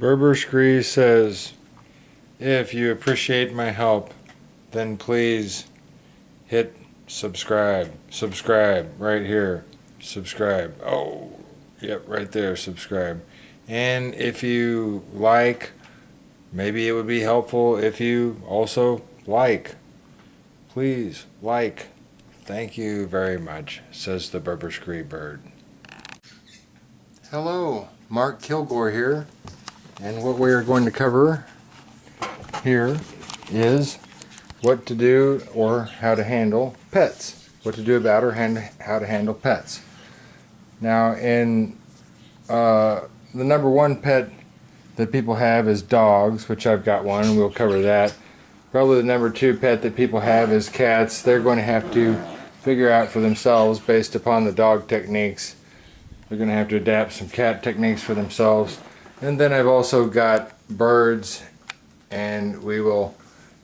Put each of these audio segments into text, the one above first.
Berber Scree says, if you appreciate my help, then please hit subscribe. Subscribe right here. Subscribe. Oh, yep, right there, subscribe. And if you like, maybe it would be helpful if you also like. Please like. Thank you very much, says the Berber Scree bird. Hello, Mark Kilgore here. And what we are going to cover here is what to do or how to handle pets. What to do about or how to handle pets. Now, in the number one pet that people have is dogs, which I've got one, and we'll cover that. Probably the number two pet that people have is cats. They're going to have to figure out for themselves based upon the dog techniques. They're going to have to adapt some cat techniques for themselves. And then I've also got birds, and we will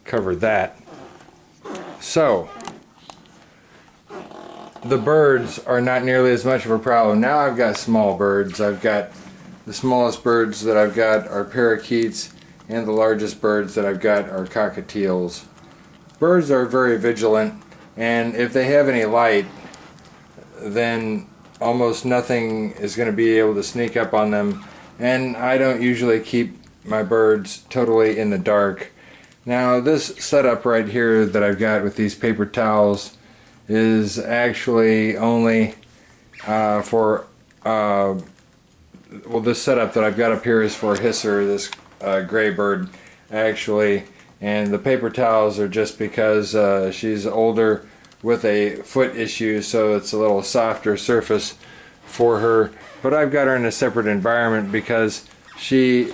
cover that. So, the birds are not nearly as much of a problem. Now I've got small birds. I've got the smallest birds that I've got are parakeets, and the largest birds that I've got are cockatiels. Birds are very vigilant, and if they have any light, then almost nothing is going to be able to sneak up on them. And I don't usually keep my birds totally in the dark. Now, this setup right here that I've got with these paper towels is actually only for this setup that I've got up here is for Hisser, this gray bird actually, and the paper towels are just because she's older with a foot issue, so it's a little softer surface for her. But I've got her in a separate environment because she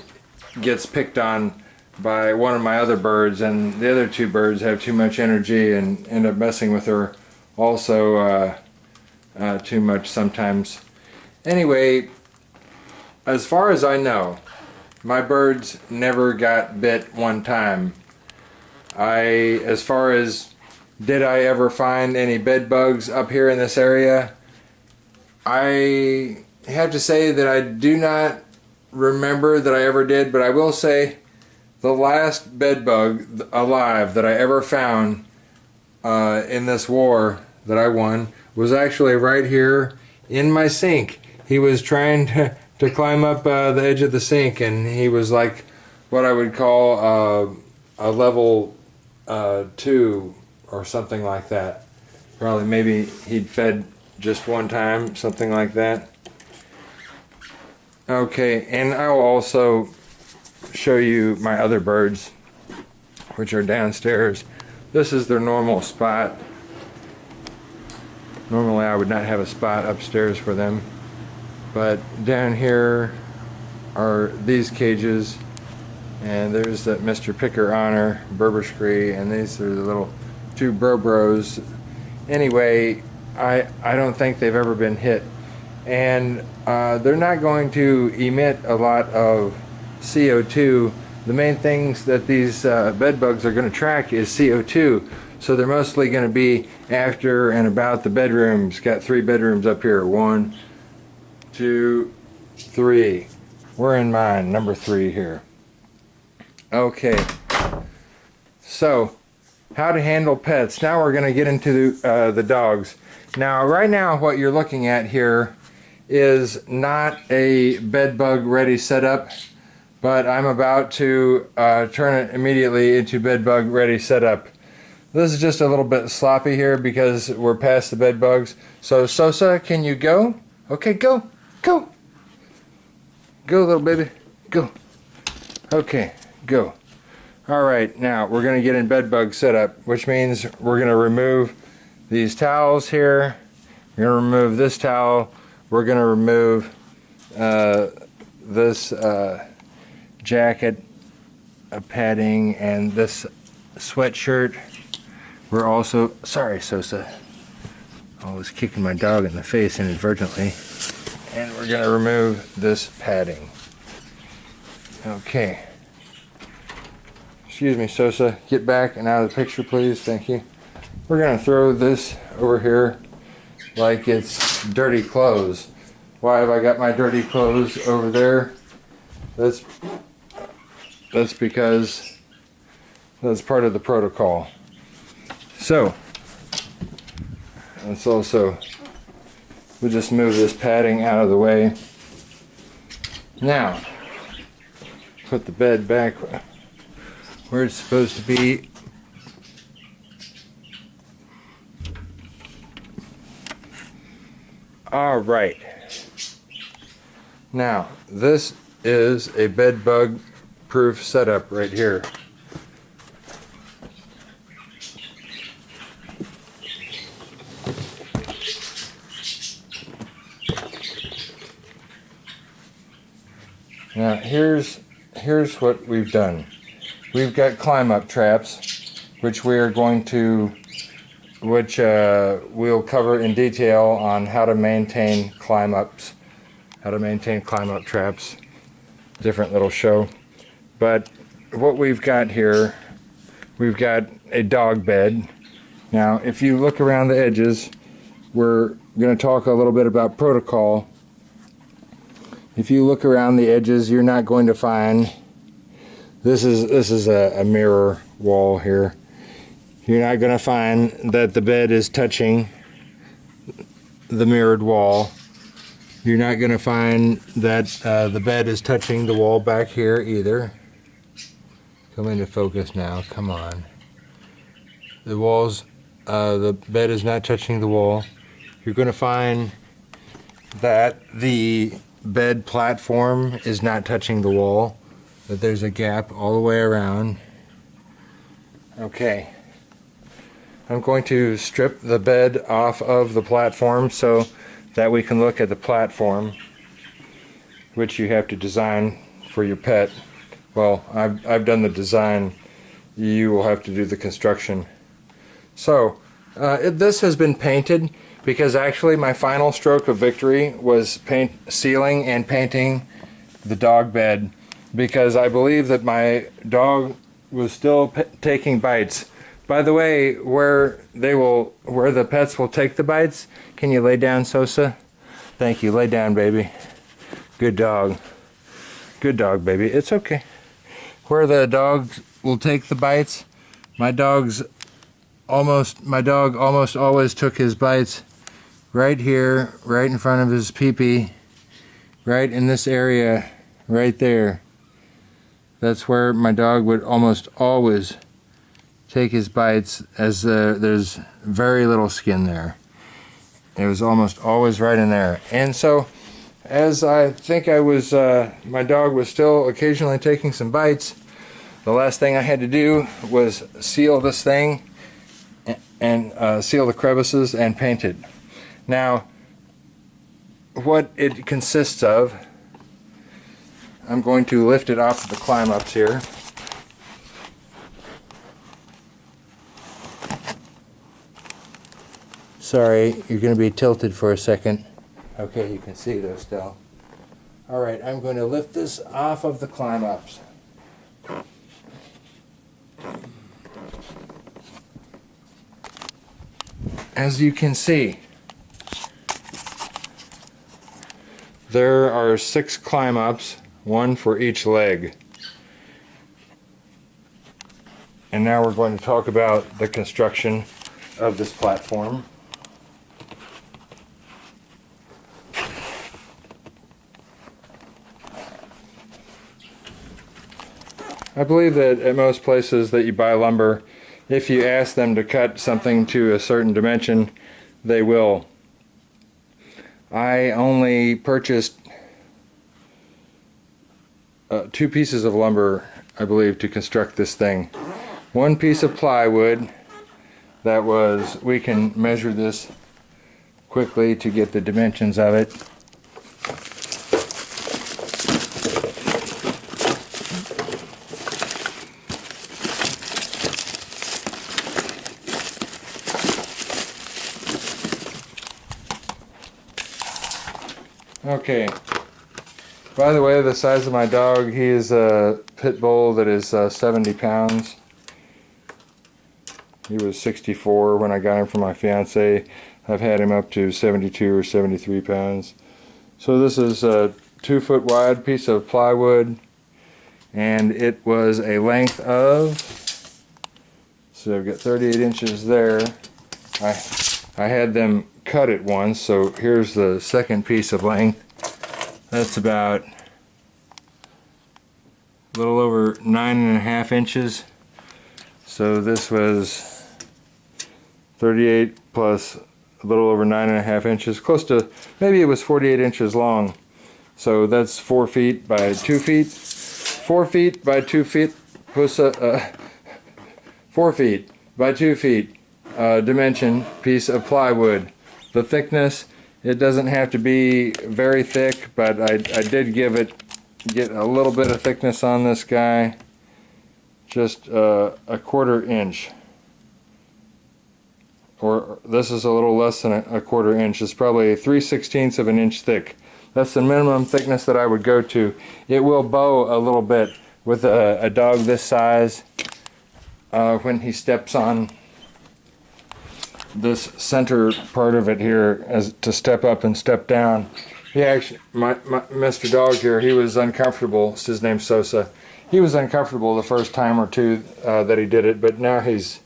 gets picked on by one of my other birds, and the other two birds have too much energy and end up messing with her also too much sometimes. Anyway, as far as I know, my birds never got bit one time. As far as did I ever find any bed bugs up here in this area, I have to say that I do not remember that I ever did, but I will say the last bed bug alive that I ever found in this war that I won was actually right here in my sink. He was trying to climb up the edge of the sink, and he was like what I would call a level 2 or something like that. Probably maybe he'd fed just one time, something like that. Okay, and I will also show you my other birds, which are downstairs. This is their normal spot. Normally I would not have a spot upstairs for them, but down here are these cages, and there's that Mr. Picker Honor, Berber Scree, and these are the little two Bros. Anyway, I don't think they've ever been hit, and they're not going to emit a lot of CO2. The main things that these bed bugs are going to track is CO2, so they're mostly going to be after and about the bedrooms. Got 3 bedrooms up here. 1, 2, 3. We're in mine, number 3 here. Okay, so how to handle pets. Now we're going to get into the dogs. Now, right now, what you're looking at here is not a bed bug ready setup, but I'm about to turn it immediately into bed bug ready setup. This is just a little bit sloppy here because we're past the bed bugs. So Sosa, can you go? Okay, go, go, go, little baby, go. Okay, go. All right, now we're going to get in bed bug setup, which means we're going to remove these towels here. We're going to remove this towel. We're going to remove this jacket, padding, and this sweatshirt. We're also, sorry Sosa, I was kicking my dog in the face inadvertently. And we're going to remove this padding. Okay. Excuse me, Sosa, get back and out of the picture, please. Thank you. We're going to throw this over here like it's dirty clothes. Why have I got my dirty clothes over there? That's That's because that's part of the protocol. So let's also, we'll just move this padding out of the way. Now, put the bed back where it's supposed to be. All right. Now, this is a bed bug proof setup right here. Now, here's what we've done. We've got climb up traps, which we are going to, we'll cover in detail on how to maintain climb up traps. Different little show. But what we've got here, we've got a dog bed. Now, if you look around the edges, we're going to talk a little bit about protocol. If you look around the edges, you're not going to find, this is a mirror wall here. You're not going to find that the bed is touching the mirrored wall. You're not going to find that the bed is touching the wall back here either. Come into focus now, come on. The bed is not touching the wall. You're going to find that the bed platform is not touching the wall, that there's a gap all the way around. Okay. I'm going to strip the bed off of the platform so that we can look at the platform, which you have to design for your pet. Well, I've done the design. You will have to do the construction. So, this has been painted because actually my final stroke of victory was sealing and painting the dog bed, because I believe that my dog was still taking bites. By the way, where the pets will take the bites, can you lay down, Sosa? Thank you. Lay down, baby. Good dog. Good dog, baby. It's okay. Where the dogs will take the bites, my dog almost always took his bites right here, right in front of his pee-pee, right in this area, right there. That's where my dog would almost always take his bites, as there's very little skin there. It was almost always right in there. And so, as I think my dog was still occasionally taking some bites, the last thing I had to do was seal this thing and seal the crevices and paint it. Now, what it consists of, I'm going to lift it off of the climb ups here. Sorry, you're going to be tilted for a second. Okay, you can see though still. Alright, I'm going to lift this off of the climb ups. As you can see, there are 6 climb ups, 1 for each leg. And now we're going to talk about the construction of this platform. I believe that at most places that you buy lumber, if you ask them to cut something to a certain dimension, they will. I only purchased 2 pieces of lumber, I believe, to construct this thing. 1 piece of plywood we can measure this quickly to get the dimensions of it. Okay, by the way, the size of my dog, he is a pit bull that is 70 pounds. He was 64 when I got him from my fiance. I've had him up to 72 or 73 pounds. So this is a 2-foot wide piece of plywood. and it was a length of, so I've got 38 inches there. I had them cut it once, so here's the second piece of length. That's about a little over 9.5 inches. So this was 38 plus a little over 9.5 inches, close to, maybe it was 48 inches long. So that's 4 feet by 2 feet. 4 feet by 2 feet, 4 feet by 2 feet dimension piece of plywood. The thickness, it doesn't have to be very thick, but I did get a little bit of thickness on this guy, just a 1/4 inch. Or this is a little less than a 1/4 inch. It's probably 3/16 of an inch thick. That's the minimum thickness that I would go to. It will bow a little bit with a dog this size when he steps on this center part of it here as to step up and step down. He actually, my Mr. Dog here, he was uncomfortable. His name's Sosa. He was uncomfortable the first time or two that he did it, but now he's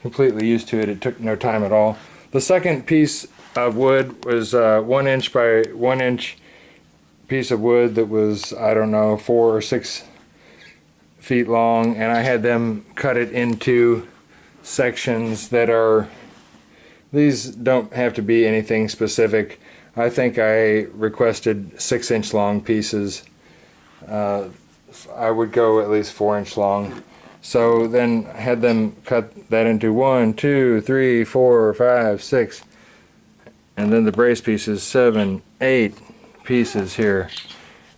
completely used to it. It took no time at all. The second piece of wood was 1 inch by 1 inch piece of wood that was, I don't know, 4 or 6 feet long, and I had them cut it into sections that are, these don't have to be anything specific. I think I requested 6-inch long pieces. I would go at least 4-inch long. So then I had them cut that into 1, 2, 3, 4, 5, 6, and then the brace pieces, 7, 8 pieces here.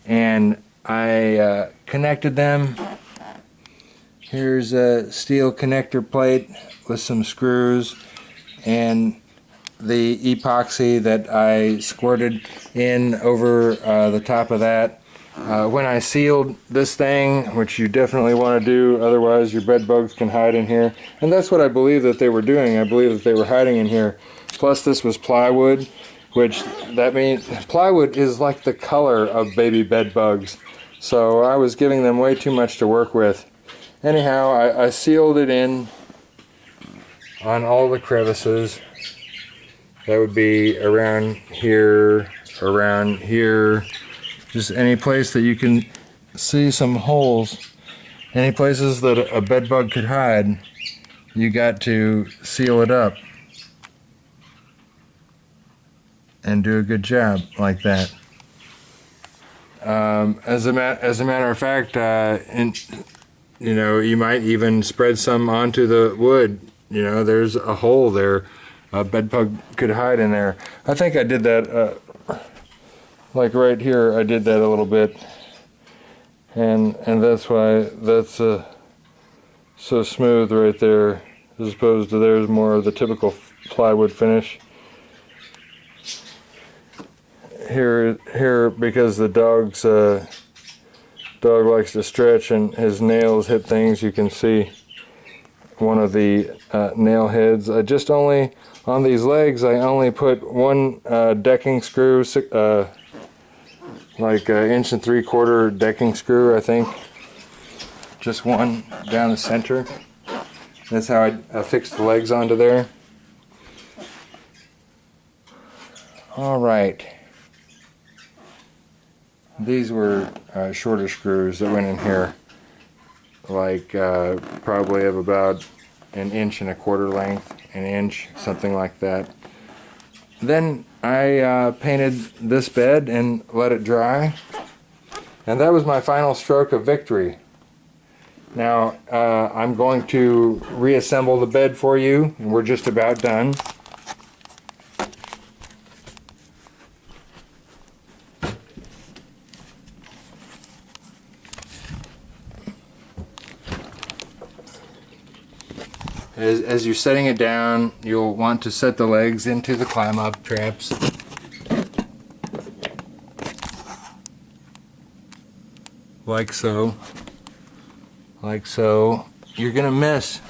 And I connected them. Here's a steel connector plate with some screws and the epoxy that I squirted in over the top of that. When I sealed this thing, which you definitely want to do, otherwise your bed bugs can hide in here. And that's what I believe that they were doing. I believe that they were hiding in here. Plus this was plywood, which that means plywood is like the color of baby bed bugs. So I was giving them way too much to work with. Anyhow, I sealed it in on all the crevices. That would be around here, just any place that you can see some holes, any places that a bed bug could hide, you got to seal it up and do a good job like that. As a matter of fact, you might even spread some onto the wood. There's a hole there. A bed bug could hide in there. I think I did that, like right here, I did that a little bit. And that's why that's so smooth right there, as opposed to there's more of the typical plywood finish. Here because the dog likes to stretch and his nails hit things, you can see one of the nail heads. I just only, on these legs, I only put one decking screw, like 1 3/4 inch decking screw, I think. Just one down the center. That's how I fixed the legs onto there. All right. These were shorter screws that went in here, like probably of about 1 1/4 inch length, 1 inch, something like that. Then I painted this bed and let it dry, and that was my final stroke of victory. Now I'm going to reassemble the bed for you, and we're just about done. As you're setting it down, you'll want to set the legs into the climb-up traps. Like so. Like so. You're going to miss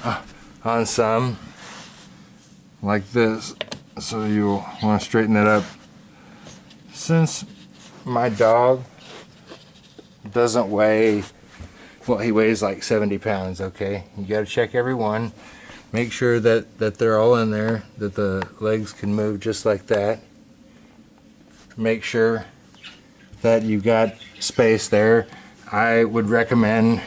on some, like this, so you'll want to straighten that up. Since my dog doesn't weigh well, he weighs like 70 pounds, okay? You got to check every one. Make sure that they're all in there, that the legs can move just like that. Make sure that you've got space there. I would recommend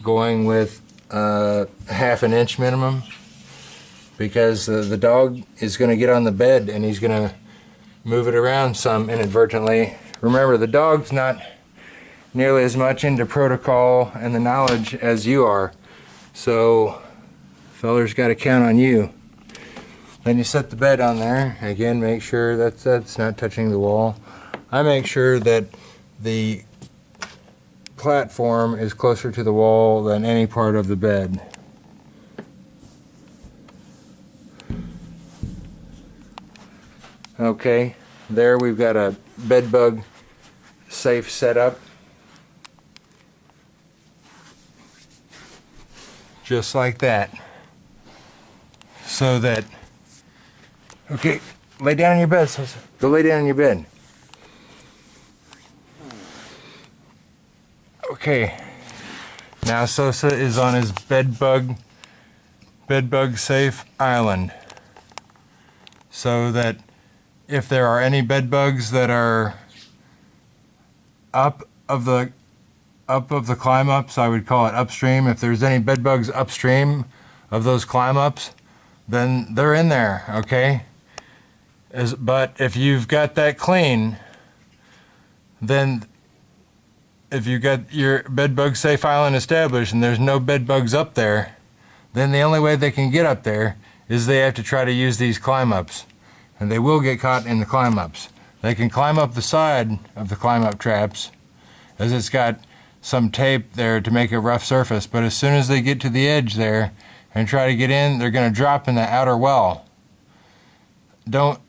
going with half an inch minimum, because the dog is going to get on the bed and he's going to move it around some inadvertently. Remember, the dog's not nearly as much into protocol and the knowledge as you are, so feller's got to count on you. Then you set the bed on there. Again, make sure that's not touching the wall. I make sure that the platform is closer to the wall than any part of the bed. Okay, there we've got a bed bug safe setup. Just like that. So that, okay, lay down in your bed, Sosa. Go lay down in your bed. Okay, now Sosa is on his bed bug safe island, so that if there are any bed bugs that are up of the climb ups, I would call it upstream. If there's any bed bugs upstream of those climb ups, then they're in there, okay? But if you've got that clean, then if you got your bed bug safe island established and there's no bed bugs up there, then the only way they can get up there is they have to try to use these climb ups, and they will get caught in the climb ups. They can climb up the side of the climb up traps, as it's got some tape there to make a rough surface, but as soon as they get to the edge there and try to get in, they're going to drop in the outer well. Don't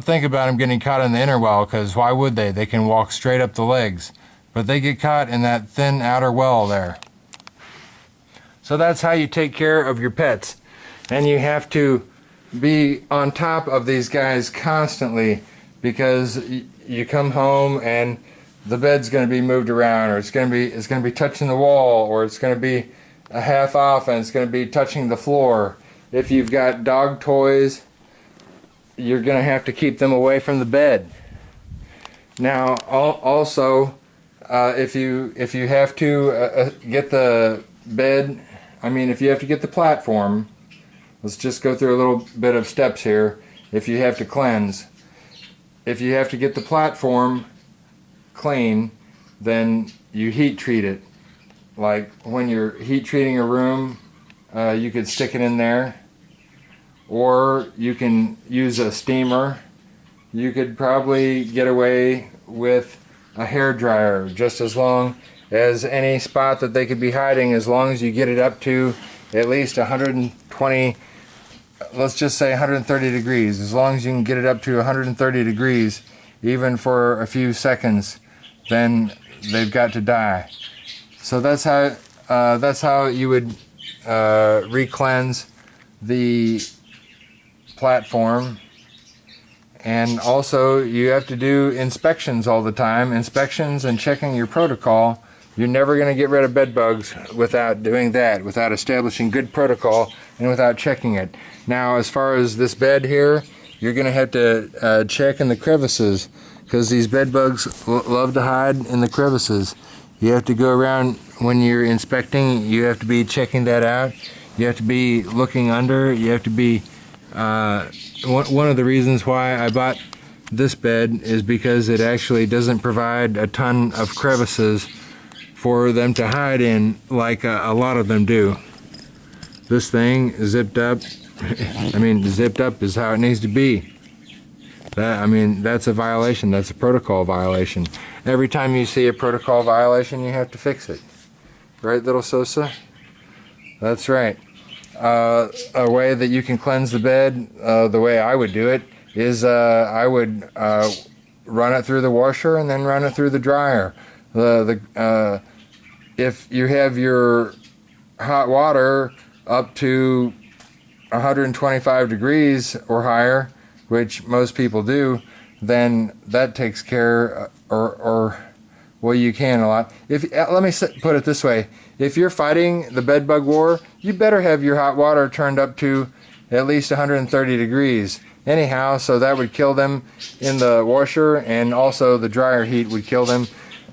think about them getting caught in the inner well, because why would they? They can walk straight up the legs, but they get caught in that thin outer well there. So that's how you take care of your pets, and you have to be on top of these guys constantly, because you come home and the bed's going to be moved around, or it's going to be touching the wall, or it's going to be a half off and it's going to be touching the floor. If you've got dog toys, you're going to have to keep them away from the bed. Now, also, if you have to get the bed, if you have to get the platform, let's just go through a little bit of steps here. If you have to cleanse, if you have to get the platform clean, then you heat treat it. Like when you're heat treating a room, you could stick it in there, or you can use a steamer. You could probably get away with a hair dryer just as long as any spot that they could be hiding, as long as you get it up to at least 120, let's just say 130 degrees. As long as you can get it up to 130 degrees, even for a few seconds, then they've got to die. So that's how you would re-cleanse the platform. And also, you have to do inspections all the time. Inspections and checking your protocol. You're never going to get rid of bed bugs without doing that, without establishing good protocol and without checking it. Now, as far as this bed here, you're going to have to check in the crevices, because these bed bugs love to hide in the crevices. You have to go around when you're inspecting. You have to be checking that out. You have to be looking under. You have to be one of the reasons why I bought this bed is because it actually doesn't provide a ton of crevices for them to hide in like a lot of them do. This thing zipped up, zipped up is how it needs to be. That's a violation. That's a protocol violation. Every time you see a protocol violation, you have to fix it. Right, little Sosa? That's right. A way that you can cleanse the bed, the way I would do it, is I would run it through the washer and then run it through the dryer. If you have your hot water up to 125 degrees or higher, which most people do, then that takes care, or Well, you can a lot. Let me put it this way. If you're fighting the bed bug war, you better have your hot water turned up to at least 130 degrees. Anyhow, so that would kill them in the washer, and also the dryer heat would kill them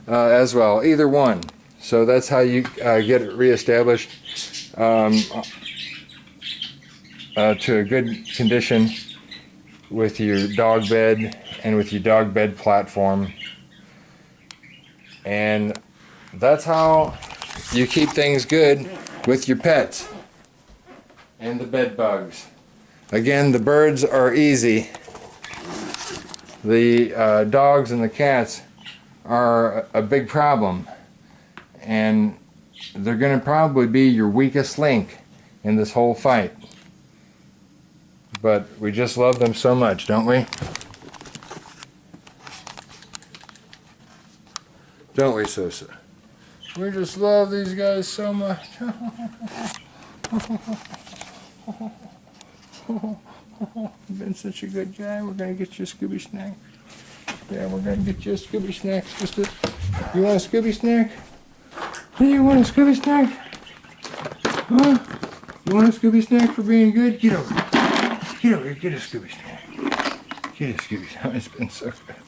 as well. Either one. So that's how you get it reestablished to a good condition with your dog bed and with your dog bed platform. And that's how you keep things good with your pets and the bed bugs. Again, the birds are easy. The dogs and the cats are a big problem, and they're going to probably be your weakest link in this whole fight. But we just love them so much, don't we? Don't we, Sosa? We just love these guys so much. You've been such a good guy. We're going to get you a Scooby snack. Yeah, we're going to get you a Scooby snack. You want a Scooby snack? Do you want a Scooby snack? Huh? You want a Scooby snack for being good? Get over here. Get over here. Get a Scooby snack. Get a Scooby snack. It's been so good.